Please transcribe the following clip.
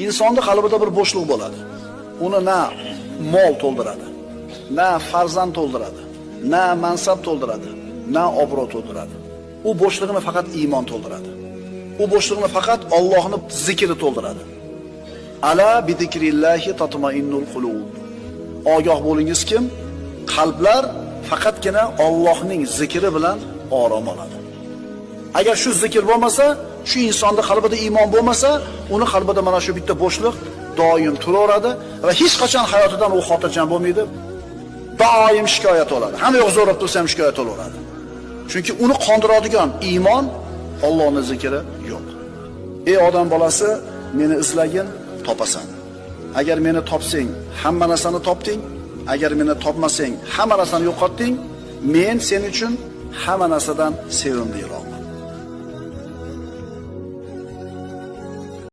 Insonning qalbida bir bo'shliq bo'ladi. Uni na mol to'ldiradi, na farzand to'ldiradi, na mansab to'ldiradi, na obro' to'ldiradi. U bo'shlig'ini faqat iymon to'ldiradi. U bo'shliqni faqat Allohning zikri to'ldiradi. Ala bi zikrillahi tatma'innul qulub. Ogoh bo'lingizki, qalblar faqatgina Allohning zikri bilan orom oladi. Agar shu zikr bo'lmasa, shu insonning qalbida iymon bo'lmasa, uni qalbida mana shu bitta bo'shliq doim turaveradi va hech qachon hayotidan u xotirjam bo'lmaydi. Doim shikoyat oladi. Hamma yoq zo'rab tursa ham shikoyat olaveradi. Chunki uni qondiradigan iymon, Allohning zikri yo'q. Ey odam bolasi, meni izlagin, topasan. Agar meni topsang, hamma narsani topding. Agar meni topmasang, hamma narsani yo'qotding. Men sen uchun hamma narsadan sevimliroq.